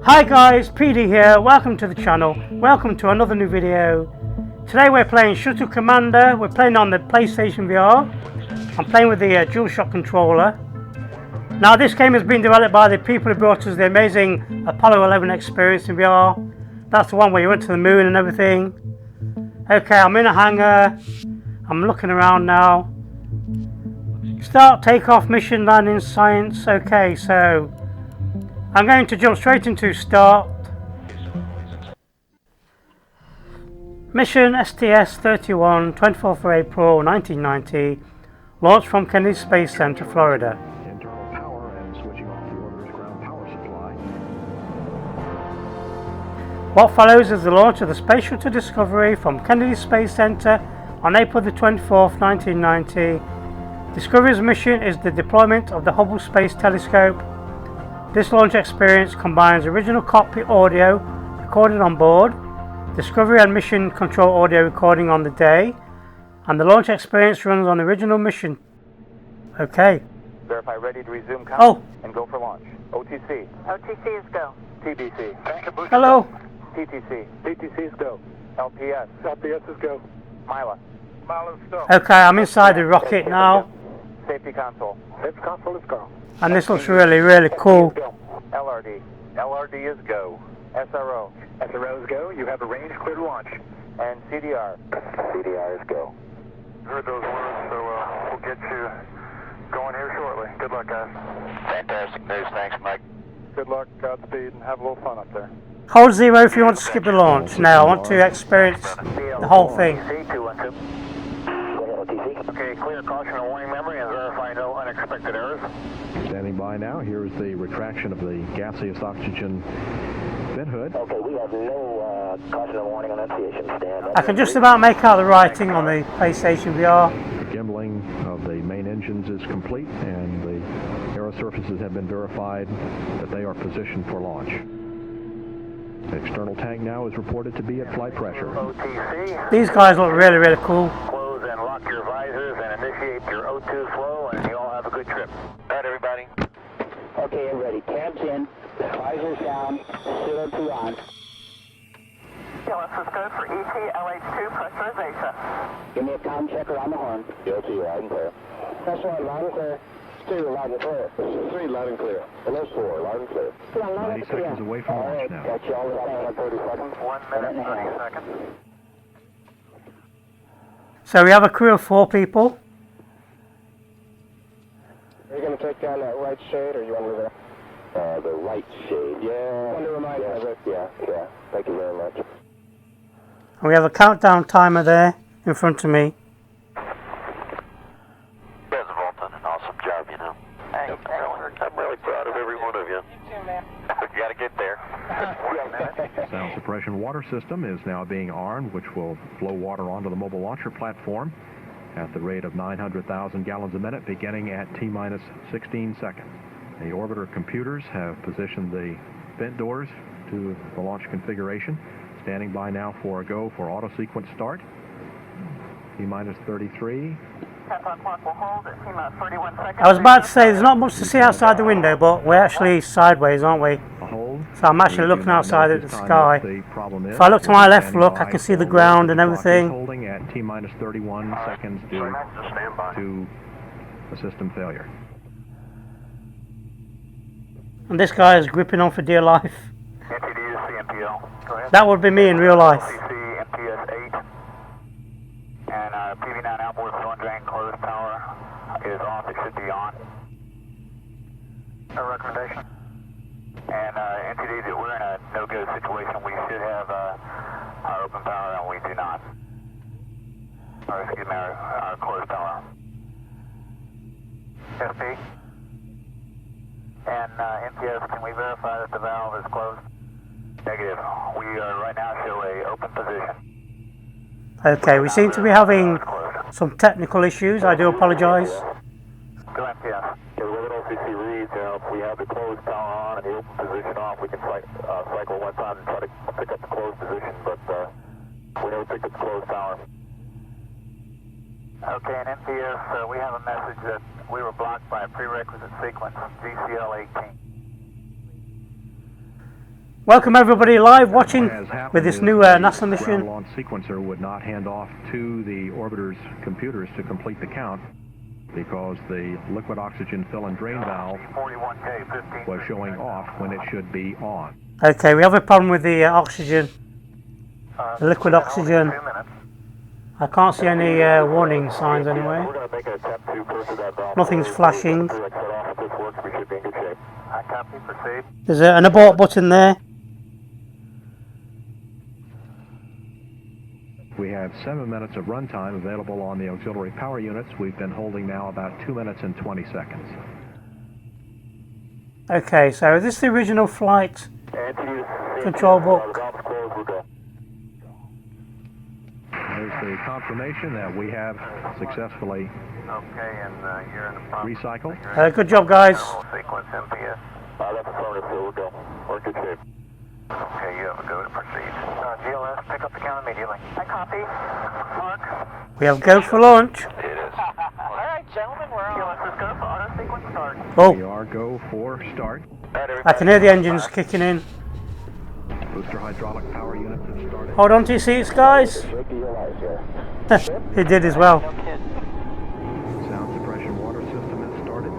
Hi guys, PD here, welcome to the channel, welcome to another new video. Today we're playing Shuttle Commander, we're playing on the PlayStation VR. I'm playing with the DualShock controller. Now this game has been developed by the people who brought us the amazing Apollo 11 experience in VR. That's the one where you went to the moon and everything. Okay, I'm in a hangar, I'm looking around now. Start takeoff, mission, landing, science. Okay, so I'm going to jump straight into start. Mission STS-31, 24th of April 1990, launched from Kennedy Space Center, Florida. Internal power and switching off the orbiter's ground power supply. What follows is the launch of the Space Shuttle Discovery from Kennedy Space Center on April the 24th, 1990. Discovery's mission is the deployment of the Hubble Space Telescope. This launch experience combines original cockpit audio recorded on board, Discovery and mission control audio recording on the day, and the launch experience runs on the original mission. Okay. Verify ready to resume count and go for launch. OTC. OTC is go. TBC. Hello. TTC. TTC is go. LPS. LPS is go. Mila. Mila's go. Okay, I'm inside the rocket now. Safety console. Safety console is go. And this looks really cool. LRD. LRD is go. SRO. SRO is go. You have a range clear to launch. And CDR. CDR is go. Heard those words, so we'll get you going here shortly. Good luck, guys. Fantastic news. Thanks, Mike. Good luck, Godspeed, and have a little fun up there. Hold 0 if you want to skip the launch. Now I want to experience the whole thing. Okay, clear caution and warning memory and verify no unexpected errors. Standing by now, here is the retraction of the gaseous oxygen vent hood. Okay, we have no caution and warning annunciation stand. I can just about make out the writing on the PlayStation VR. The gimbling of the main engines is complete, and the aero surfaces have been verified that they are positioned for launch. The external tank now is reported to be at flight pressure. OTC. These guys look really cool. Close and lock your visors and initiate your O2 flow, and you all have a good trip. All right, everybody. Okay, ready. Cabs in, visors down, CO2 on. TLS is good for ET LH2 pressurization. Give me a com checker on the horn. ELT loud and clear. Pressure on loud and clear. 2 loud and clear. 3 loud and clear. Hello 4 loud and clear. 90 seconds away from launch now. Got you all set 30 seconds. 1 minute and 30 seconds. So we have a crew of 4 people. Are you going to take down that right shade, or you want to leave it? The right shade, yeah. I want to remind you of it. Yeah. Thank you very much. And we have a countdown timer there in front of me. President, an awesome job, you know. Hey, I'm really proud of every one of you. You got to get there. Sound suppression water system is now being armed, which will flow water onto the mobile launcher platform at the rate of 900,000 gallons a minute, beginning at T-minus 16 seconds. The orbiter computers have positioned the vent doors to the launch configuration. Standing by now for a go for auto sequence start. T-minus 33. Countdown clock will hold at T-minus 31 seconds. I was about to say there's not much to see outside the window, but we're actually sideways, aren't we? A hold. So I'm actually We looking do not outside know at the this time sky. what the problem is. If I look to my left, Standing look, I by can see the for ground and the clock is everything. Holding at T-minus 31 seconds due to a system failure. And this guy is gripping on for dear life. NTD to CMPL. Go ahead. That would be me in real life. LCC, MPS 8. And PV9 outboard fuel and drain closed power is off. It should be on. No recommendation. And NTD, that we're in a no-go situation. We should have our open power, and we do not. Or excuse me, our closed power. SP. And MPS, can we verify that the valve is closed? Negative. We right now show a open position. Okay, we seem to be having some technical issues. I do apologise. Go MPS. Okay, we're at OCC reads. If we have the closed power on and the open position off, we can cycle one time and try to pick up the closed position, but we never picked up the closed power. Okay, in NPS, we have a message that we were blocked by a prerequisite sequence, GCL 18. Welcome everybody live watching What has happened with this is new the NASA mission. ground launch sequencer would not hand off to the orbiter's computers to complete the count because the liquid oxygen fill and drain valve was showing off when it should be on. Okay, we have a problem with the oxygen, the liquid oxygen. I can't see any warning signs anyway. Nothing's flashing. There's an abort button there. We have 7 minutes of runtime available on the auxiliary power units. We've been holding now about 2 minutes and 20 seconds. Okay, so is this the original flight control book? There's the confirmation that we have successfully recycled. Good job, guys. Sequence MPS. That's affirmative, we'll go. We're in good shape. Okay, you have a go to proceed. GLS, pick up the count immediately. I copy. Mark. We have go for launch. It is. Alright, gentlemen, we're on. GLS is go for auto sequence start. We Oh, are go for start. I can hear the engines kicking in. Booster hydraulic power units have started. Hold on to your seats, guys. It did as well. Sound suppression water system has started.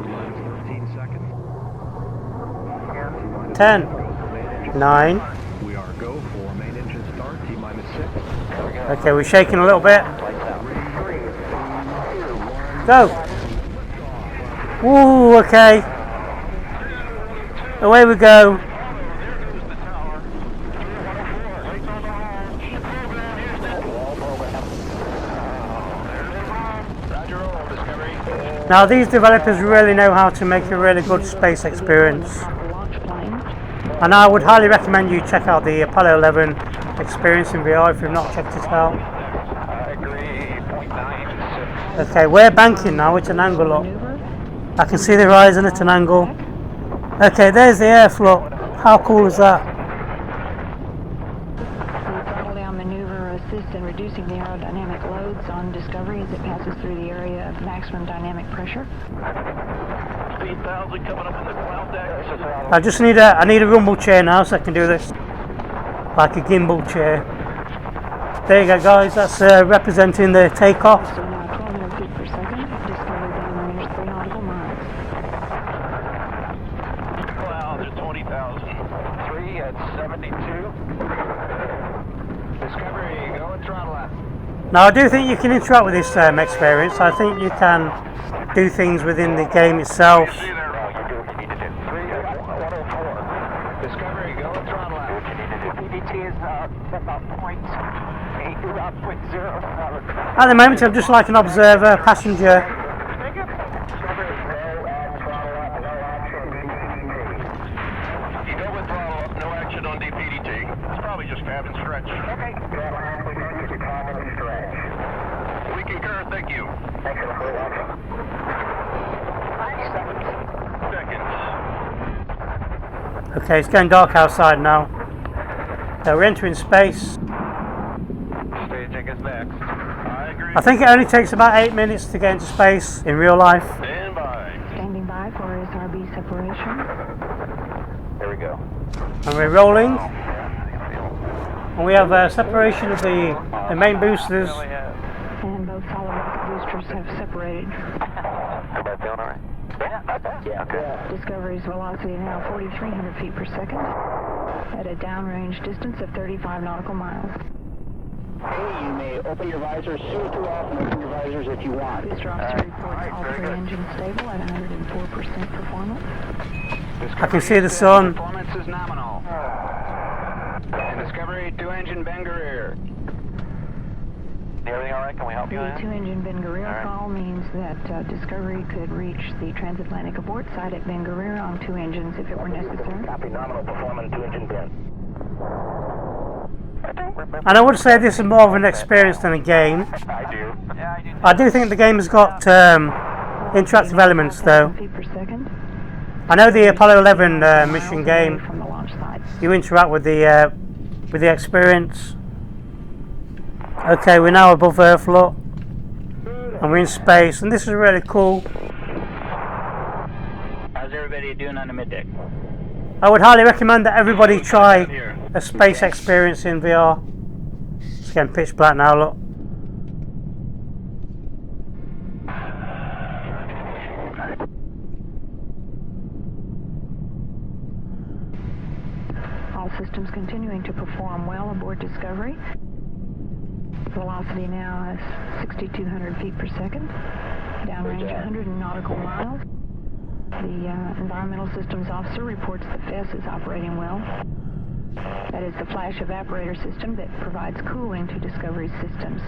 T-minus 13 seconds. 10, 9. We are go for main engine start. T-minus 6. Okay, we're shaking a little bit. Go. Ooh, okay. Away we go. Now these developers really know how to make a really good space experience. And I would highly recommend you check out the Apollo 11 experience in VR if you've not checked it out. Okay, we're banking now, it's an angle up. I can see the horizon at an angle. Okay, there's the airflow. How cool is that? The throttle down maneuver assists in reducing the aerodynamic loads on Discovery as it passes through the area of maximum dynamic pressure. I just need I need a rumble chair now so I can do this. Like a gimbal chair. There you go, guys, that's representing the takeoff. So now 1,200 feet per second, Discovery downrange 3 nautical miles. Cloud at 20,000. 3 at 72. Discovery, go and throttle up. Now I do think you can interact with this experience. I think you can do things within the game itself. See there. No, you do what you need to do. 3 at 104. Discovery, go and throttle up. PDT is about 0.0. At the moment I'm just like an observer, passenger. You go with throttle up, no action on DPDT. It's probably just cabin stretch. Okay. We concur, thank you. 97 seconds. Okay, it's getting dark outside now. So we're entering space. Staging is next. I agree. I think it only takes about 8 minutes to get into space in real life. Stand by. Standing by for SRB separation. There we go. And we're rolling. And we have separation of the main boosters. And both solid rocket boosters have separated. About feeling all right? Yeah, okay. Discovery's velocity now 4,300 feet per second at a downrange distance of 35 nautical miles. Hey, you may open your visors, shoot through off, and open your visors if you want. Booster officer reports all three engines stable at 104% performance. I can see the sun. Performance is nominal. And Discovery 2-engine Ben Guerrier. Everything all right? Can we help you The out? 2-engine Ben Guerrier All right. call means that Discovery could reach the transatlantic abort site at Ben Guerrier on 2 engines if it were necessary. Copy nominal performance, 2-engine Ben. And I would say this is more of an experience than a game. I do. Yeah, I do. I do think the game has got interactive elements though. Feet per second. I know the Apollo 11 mission Miles game, away from the launch site. you interact with the experience. Okay, we're now above airflow and we're in space, and this is really cool. How's everybody doing on the middeck? I would highly recommend that everybody try a space experience in VR. It's getting pitch black now, look. All systems continuing to perform well aboard Discovery. Velocity now is 6,200 feet per second. Downrange 100 nautical miles. The Environmental Systems Officer reports the FES is operating well. That is the flash evaporator system that provides cooling to Discovery's systems.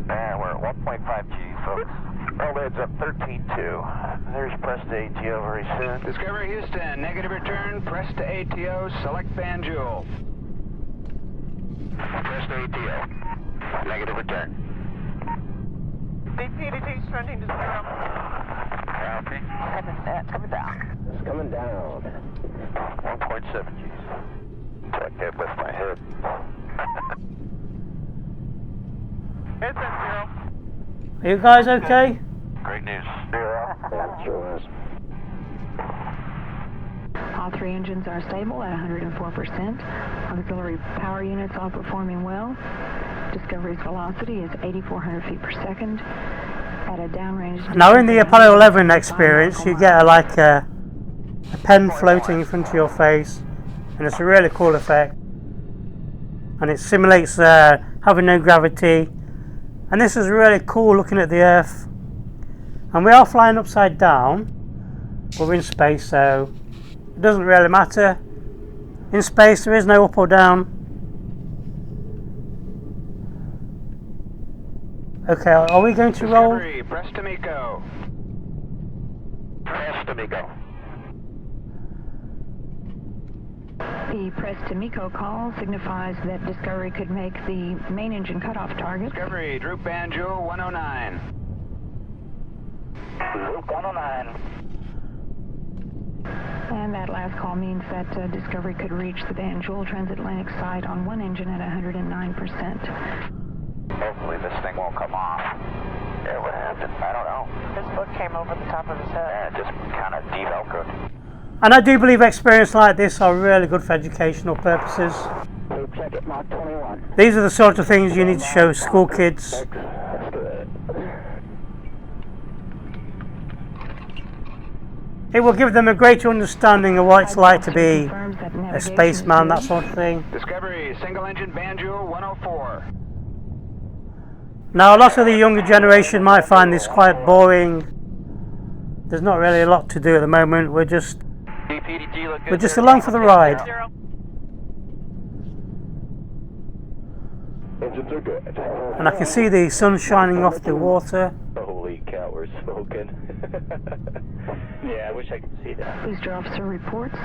And we're at 1.5 G, folks. Roll heads up 13.2. There's press to ATO very soon. Discovery Houston, negative return, press to ATO, select band duel. Press to ATO. Negative return. DT trending to 0. Copy. Coming down. It's coming down. 1.7 Gs. So I can't lift my head. It's at 0. Are you guys okay? Great news. 0. Yeah, sure is. All three engines are stable at 104%. Auxiliary power units are performing well. Discovery's velocity is 8,400 feet per second at a downrange. Now in the Apollo 11 experience, you get a pen floating in front of your face, and it's a really cool effect. And it simulates having no gravity. And this is really cool looking at the Earth. And we are flying upside down. We're in space, so it doesn't really matter. In space, there is no up or down. Okay, are we going to roll? Discovery, press to MECO. Press to MECO. The press to MECO call signifies that Discovery could make the main engine cutoff target. Discovery, droop band duel 109. Loop 109. And that last call means that Discovery could reach the Van Joule transatlantic site on one engine at 109%. Hopefully this thing won't come off. Yeah, what happened? I don't know. His foot came over the top of his head. Yeah, it just kind of de-velcroed. And I do believe experiences like this are really good for educational purposes. So check it, Mach 21. These are the sort of things you need to show school kids. That's good. It will give them a greater understanding of what it's like to be a spaceman, that sort of thing. Discovery, single engine band duel 104. Now, a lot of the younger generation might find this quite boring. There's not really a lot to do at the moment. We're just along for the ride. Engines are good. And I can see the sun shining off the water. Holy cow, we're smoking. Yeah, I wish I could see that. Booster officer reports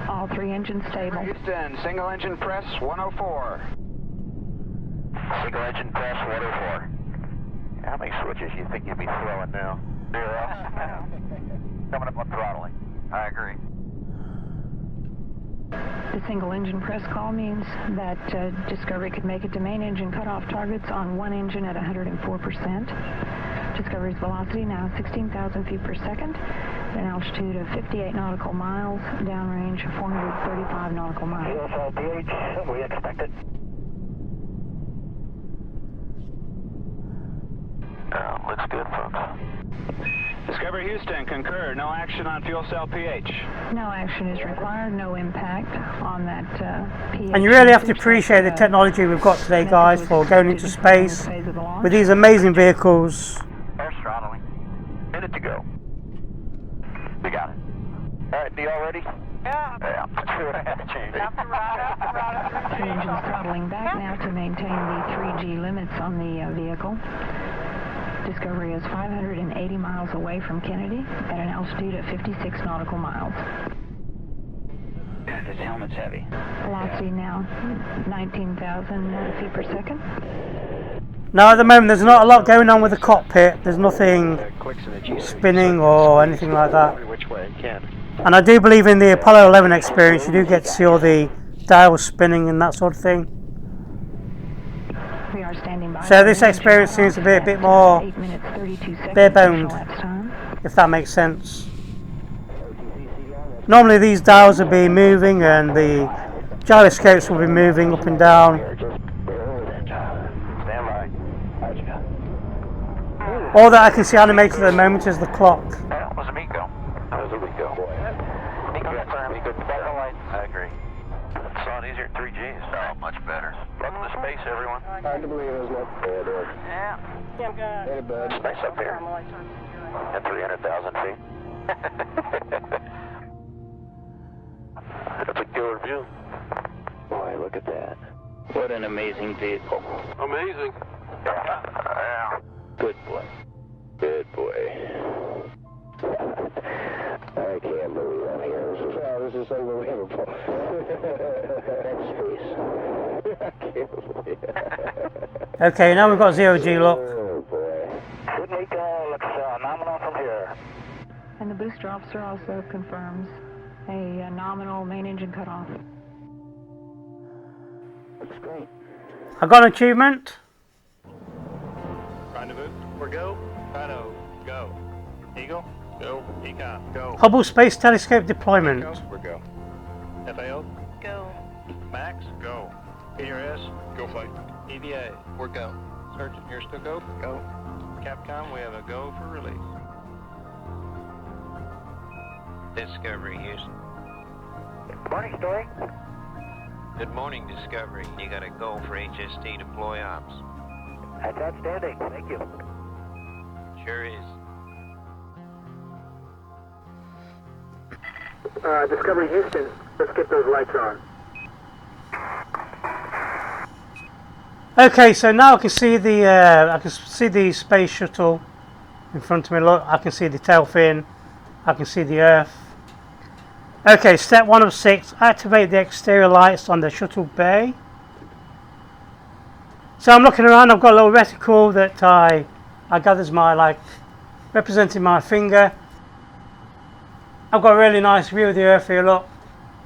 all three engines stable. Houston, single engine press 104. Single engine press 104. How many switches you think you'd be throwing now? 0. Coming up on throttling. I agree. The single engine press call means that Discovery could make it to main engine cutoff targets on one engine at 104%. Discovery's velocity now 16,000 feet per second, at an altitude of 58 nautical miles, downrange 435 nautical miles. PH, we expect it. Looks good, folks. Discovery Houston, concur, no action on fuel cell pH. No action is required, no impact on that pH. And you really have to appreciate the technology we've got today, guys, for going into space with these amazing vehicles. There's throttling. Minute to go. We got it. All right, be all ready? Yeah. Yeah. Three engines throttling back now to maintain the 3G limits on the vehicle. Discovery is 580 miles away from Kennedy at an altitude of 56 nautical miles. God, this helmet's heavy. Velocity now 19,000 feet per second. Now at the moment there's not a lot going on with the cockpit. There's nothing spinning or anything like that. Which way it can. And I do believe in the Apollo 11 experience you do get to see all the dials spinning and that sort of thing. We are standing by. So this experience seems to be a bit more 8 minutes 32 seconds. bare-boned, Elapsed time. if that makes sense. Normally these dials will be moving and the gyroscopes will be moving up and down. All that I can see animated at the moment is the clock. That was a Miko. That was a Miko. I agree. It's a lot easier at 3Gs. Oh, much better. Welcome to space, everyone. Hard to believe, isn't it? Yeah. Hey, bud. Space up here. At 300,000 feet. That's a killer view. Boy, look at that. What an amazing vehicle. Amazing. Yeah. Good boy. Good boy. I can't believe I'm here. This is unbelievable. That's space. I can't believe it. Okay, now we've got 0G look. Oh, boy. Good Miko. Looks nominal from here. And the booster officer also confirms a nominal main engine cutoff. Looks great. I got an achievement. Rendezvous, we're go. Rhino, go. Eagle, go. Econ, go. Hubble Space Telescope deployment. Echo, we're go. FAO, Go. Max, go. PRS, go flight. EVA, we're go. Sergeant, you're still go? Go. Capcom, we have a go for release. Discovery, Houston. Morning, Story. Good morning, Discovery. You got a go for HST deploy ops. That's outstanding. Thank you. Sure is. Discovery Houston, let's get those lights on. Okay, so now I can see the space shuttle in front of me. Look, I can see the tail fin. I can see the Earth. Okay, step 1 of 6. Activate the exterior lights on the shuttle bay. So I'm looking around. I've got a little reticle that I gathers my representing my finger. I've got a really nice view of the Earth here. Look,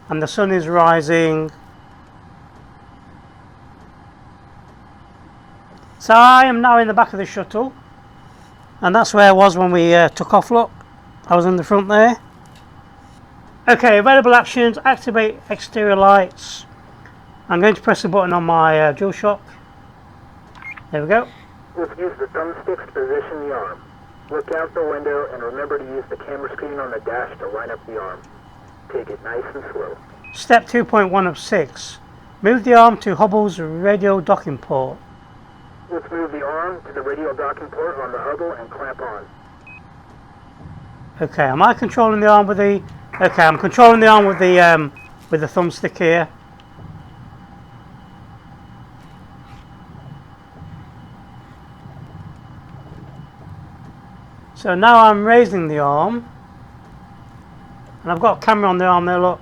and the sun is rising. So I am now in the back of the shuttle, and that's where I was when we took off. Look, I was in the front there. Okay, available actions: activate exterior lights. I'm going to press the button on my DualShock. There we go. Let's use the thumbsticks to position the arm. Look out the window and remember to use the camera screen on the dash to line up the arm. Take it nice and slow. Step 2.1 of 6. Move the arm to Hubble's radio docking port. Let's move the arm to the radio docking port on the Hubble and clamp on. Okay, am I controlling the arm with the... Okay, I'm controlling the arm with the thumbstick here. So now I'm raising the arm, and I've got a camera on the arm there. Look,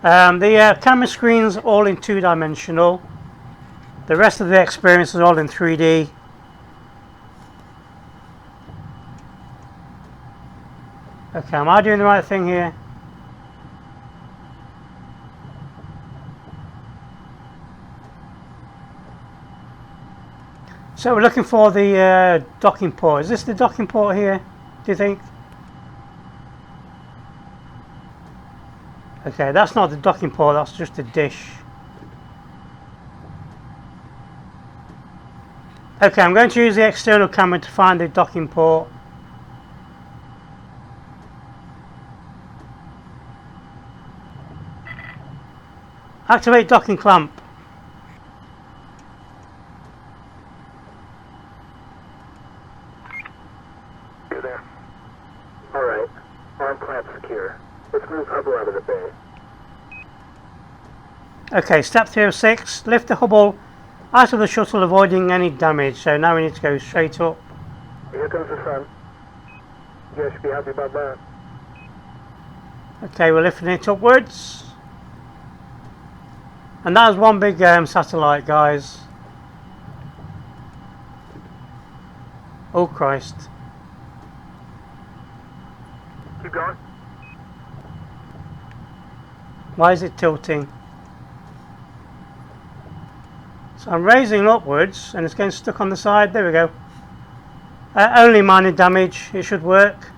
the camera screen's all in 2-dimensional. The rest of the experience is all in 3D. Okay, am I doing the right thing here? So we're looking for the docking port. Is this the docking port here, do you think? Okay, that's not the docking port, that's just a dish. Okay, I'm going to use the external camera to find the docking port. Activate docking clamp. You're there. Alright. Arm clamp secure. Let's move Hubble out of the bay. Okay, step 3 of 6. Lift the Hubble out of the shuttle, avoiding any damage. So now we need to go straight up. Here comes the sun. You guys should be happy about that. Okay, we're lifting it upwards. And that is one big satellite, guys. Oh Christ. Keep going. Why is it tilting? So I'm raising upwards and it's getting stuck on the side. There we go. Only minor damage. It should work.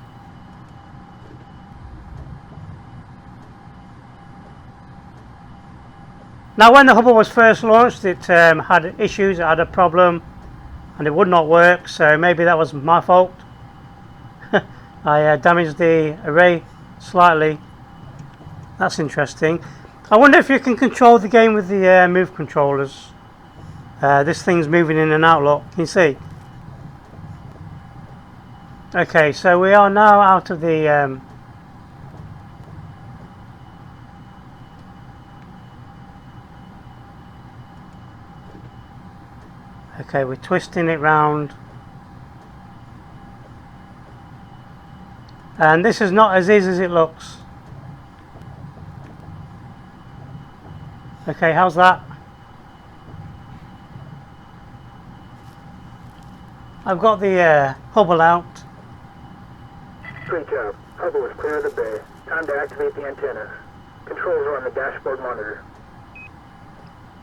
Now when the Hubble was first launched, it had issues, it had a problem and it would not work, so maybe that was my fault. I damaged the array slightly. That's interesting. I wonder if you can control the game with the move controllers. This thing's moving in and out, look. Can you see? Okay, so we are now out of the okay, we're twisting it round. And this is not as easy as it looks. Okay, how's that? I've got the Hubble out. Great job. Hubble is clear of the bay. Time to activate the antenna. Controls are on the dashboard monitor.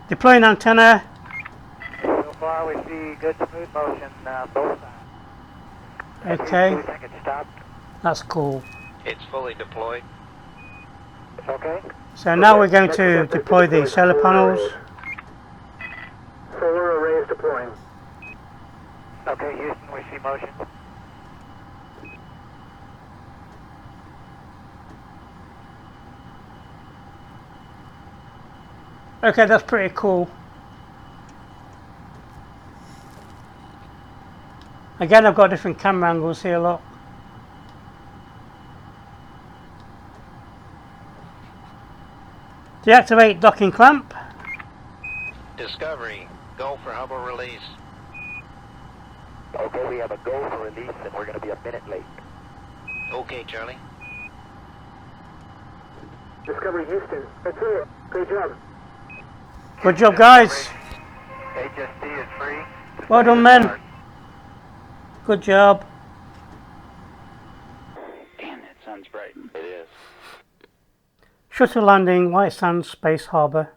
Deploying antenna. So far we see good smooth motion both sides. Okay. We think it's stopped. That's cool. It's fully deployed. Okay. So now we're going to deploy the solar panels. Solar array is deploying. Okay, Houston, we see motion. Okay, that's pretty cool. Again, I've got different camera angles here, look. Deactivate docking clamp. Discovery, go for Hubble release. Okay, we have a go for release and we're going to be a minute late. Okay, Charlie. Discovery Houston. That's it. Great job. Good job, guys. HST is free. Well done, men. Good job. Damn, that sun's bright. It is. Shuttle landing, White Sands Space Harbour.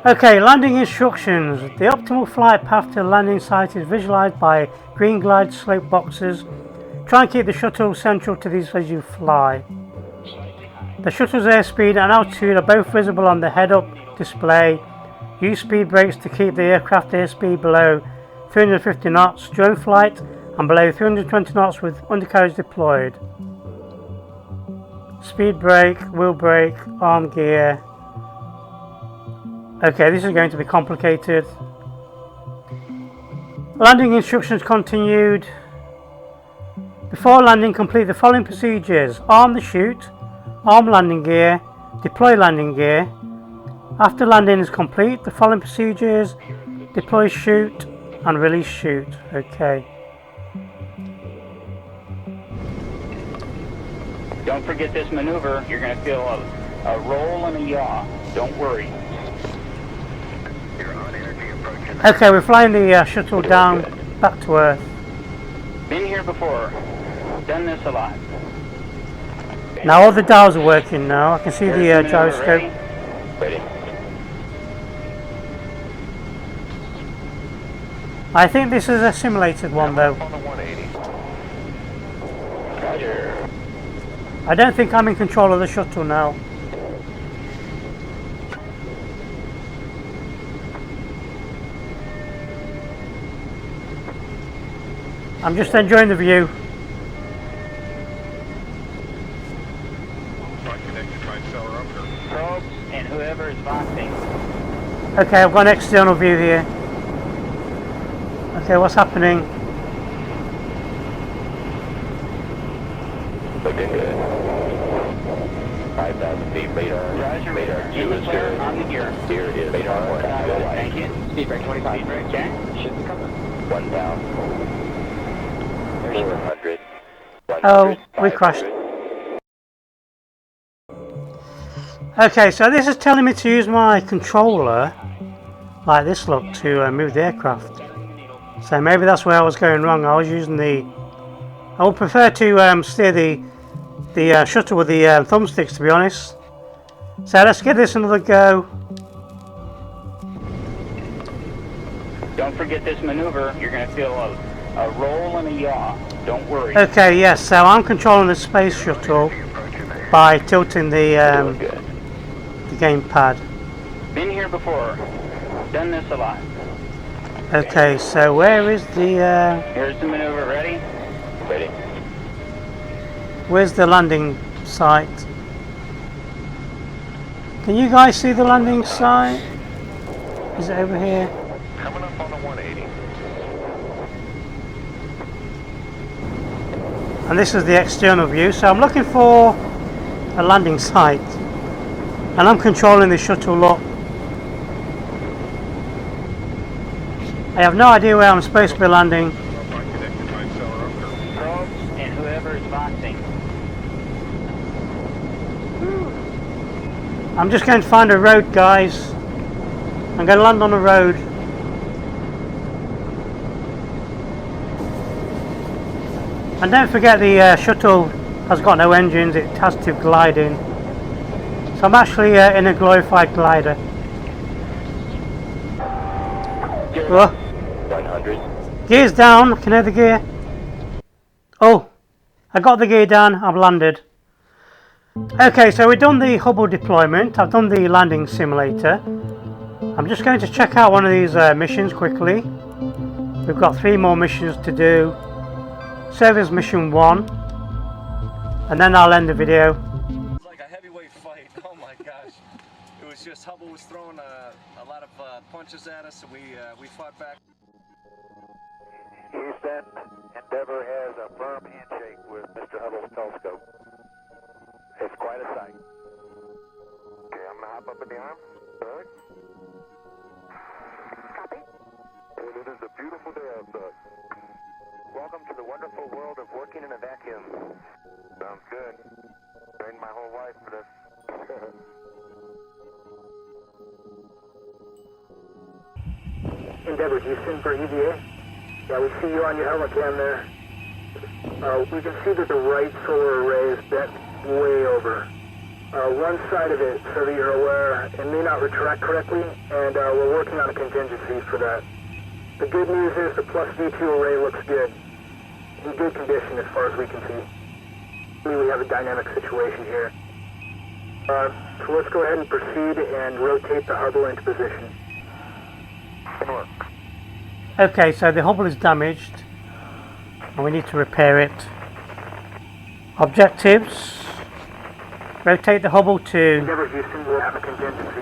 Okay, landing instructions. The optimal flight path to the landing site is visualized by green glide slope boxes. Try and keep the shuttle central to these as you fly. The shuttle's airspeed and altitude are both visible on the head-up display. Use speed brakes to keep the aircraft airspeed below 350 knots during flight and below 320 knots with undercarriage deployed. Speed brake, wheel brake, arm gear. Okay, this is going to be complicated. Landing instructions continued. Before landing, complete the following procedures. Arm the chute, arm landing gear, deploy landing gear. After landing is complete, the following procedures: deploy chute and release chute. Okay. Don't forget this maneuver. You're going to feel a roll and a yaw. Don't worry. Okay, we're flying the shuttle down back to Earth. Been here before. Done this a lot. Now all the dials are working now. I can see the gyroscope. Ready. I think this is a simulated one though. Roger. I don't think I'm in control of the shuttle now. I'm just enjoying the view. Probes and whoever is boxing. Okay, I've got an external view here. Okay, what's happening? Looking good. 5,000 feet radar. Roger. Radar 2 In the is clear good. on the gear. Here is radar 1. Thank you. Speed brake 25. Speed brake. Okay. Should be coming. 1,000. 400. Oh, we crashed. Okay, so this is telling me to use my controller, like this look, to move the aircraft. So maybe that's where I was going wrong. I was using the... I would prefer to steer the shuttle with the thumbsticks, to be honest. So let's give this another go. Don't forget this maneuver. You're going to feel a roll and a yaw. Don't worry. Okay, yes, so I'm controlling the space shuttle by tilting the gamepad. Been here before. Done this a lot. Okay, so where is the... Here's the maneuver. Ready? Ready. Where's the landing site? Can you guys see the landing site? Is it over here? Coming up on the 180. And this is the external view, so I'm looking for a landing site. And I'm controlling the shuttle up. I have no idea where I'm supposed to be landing. Probes and whoever is boxing. I'm just going to find a road, guys. I'm going to land on a road. And don't forget the shuttle has got no engines, it has to glide in. So I'm actually in a glorified glider. Whoa. 100. Gear's down, I can hear the gear. Oh, I got the gear down, I've landed. Okay, so we've done the Hubble deployment, I've done the landing simulator. I'm just going to check out one of these missions quickly. We've got 3 more missions to do. Service mission 1, and then I'll end the video. It was like a heavyweight fight. Oh my gosh. It was just Hubble was throwing a lot of punches at us, and we fought back. Houston, Endeavour has a firm handshake with Mr. Hubble's telescope. It's quite a sight. Okay, I'm gonna hop up in the arm. Alright. Copy. And it is a beautiful day outside. Welcome to the wonderful world of working in a vacuum. Sounds good. Trained my whole life for this. Endeavour, Houston for EVA. Yeah, we see you on your helicam there. We can see that the right solar array is bent way over. One side of it, so that you're aware, it may not retract correctly, and we're working on a contingency for that. The good news is the plus V2 array looks good. In good condition as far as we can see. We have a dynamic situation here. So let's go ahead and proceed and rotate the Hubble into position. Good work. Okay, so the Hubble is damaged and we need to repair it. Objectives. Rotate the Hubble to... Endeavour Houston will have a contingency.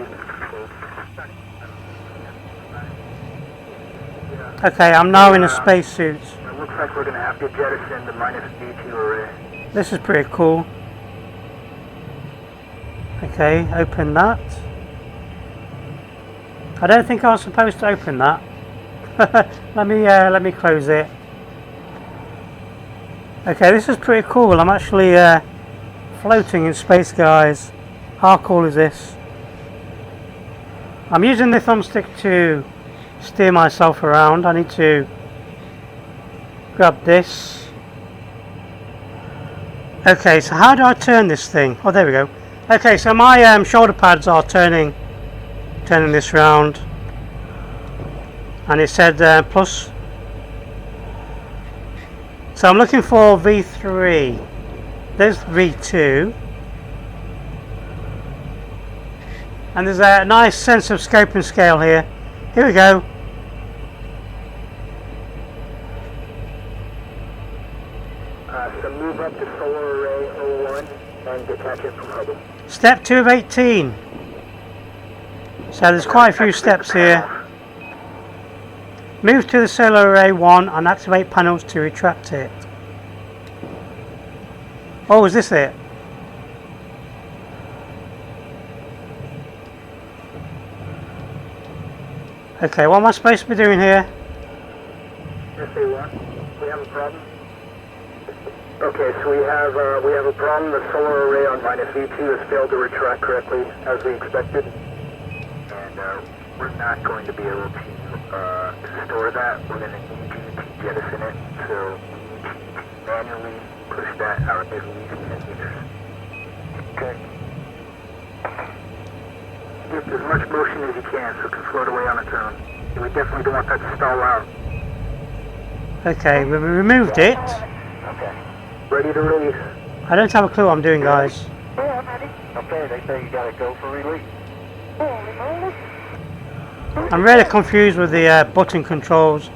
Okay, I'm now in a spacesuit. It looks like we're going to have to jettison the minus V2 array. This is pretty cool. Okay, open that. I don't think I was supposed to open that. let me close it. Okay, this is pretty cool. I'm actually floating in space, guys. How cool is this? I'm using the thumbstick to steer myself around. I need to grab this. Okay, so how do I turn this thing? Oh, there we go. Okay, so my shoulder pads are turning this round, and it said plus. So I'm looking for V3. There's V2, and there's a nice sense of scope and scale here. Here we go. So move up to solar array 01 and detach it from Hubble. Step 2 of 18. So there's quite a few steps here. Move to the solar array 1 and activate panels to retract it. Oh, is this it? Okay, what am I supposed to be doing here? SA1, we have a problem. Okay, so we have a problem. The solar array on minus V2 has failed to retract correctly as we expected, and we're not going to be able to store that. We're going to need to jettison it, so we need to manually push that out at least 10 meters. Okay. Get as much motion as you can so it can float away on its own. We definitely don't want that to stall out. Okay, we removed it. Okay. Ready to release. I don't have a clue what I'm doing, guys. Yeah, I'm ready. Okay, they say you gotta go for release. I'm really confused with the button controls.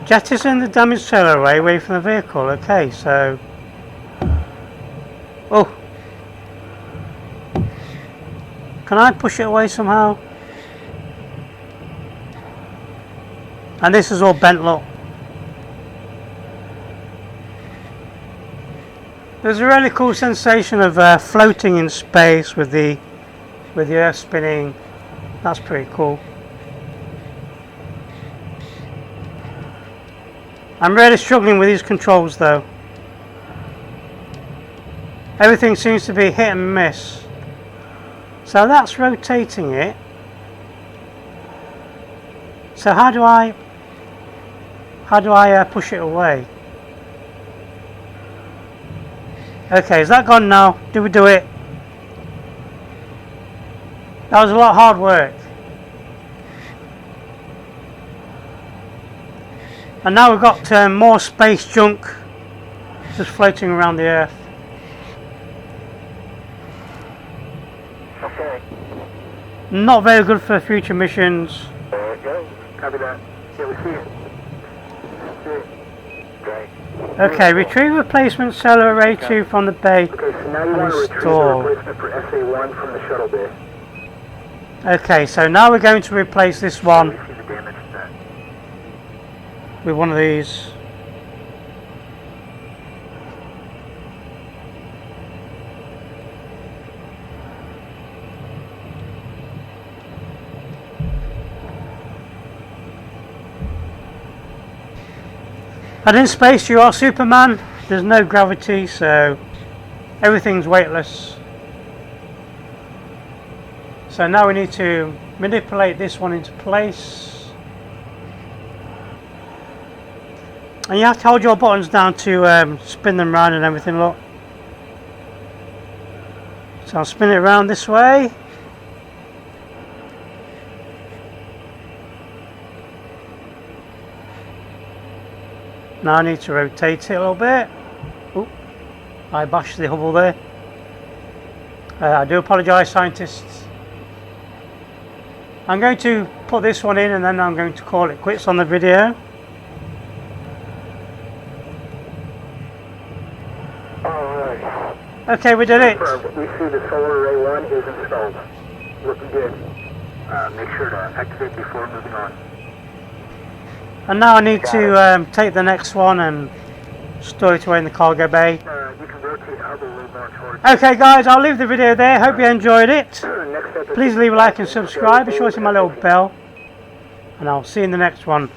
Jettison the damaged sail array away from the vehicle. Okay, so... Oh! Can I push it away somehow? And this is all bent, look. There's a really cool sensation of floating in space with the Earth spinning. That's pretty cool. I'm really struggling with these controls though. Everything seems to be hit and miss. So that's rotating it. So how do I push it away? Okay, is that gone now? Do we do it? That was a lot of hard work. And now we've got more space junk just floating around the Earth. Okay. Not very good for future missions. There it goes. Copy that. Yeah, we see it. Great. Okay, retrieve replacement solar array 2 from the bay. Okay, so now you want to retrieve the replacement for SA1 from the shuttle bay. Okay, so now we're going to replace this one We see the damage to that. with one of these. And in space you are Superman. There's no gravity, so everything's weightless. So now we need to manipulate this one into place. And you have to hold your buttons down to spin them around and everything, look. So I'll spin it around this way. Now I need to rotate it a little bit. Oop, I bashed the Hubble there. I do apologise, scientists. I'm going to put this one in and then I'm going to call it quits on the video. Alright. Okay, we did it. We see the solar array 1 is installed. Looking good. Make sure to activate before moving on. And now I need to take the next one and store it away in the cargo bay. You can rotate Hubble a little more towards. Okay guys, I'll leave the video there. Hope you enjoyed it. Next step is Please leave a like and subscribe. Be sure to hit my little bell. And I'll see you in the next one.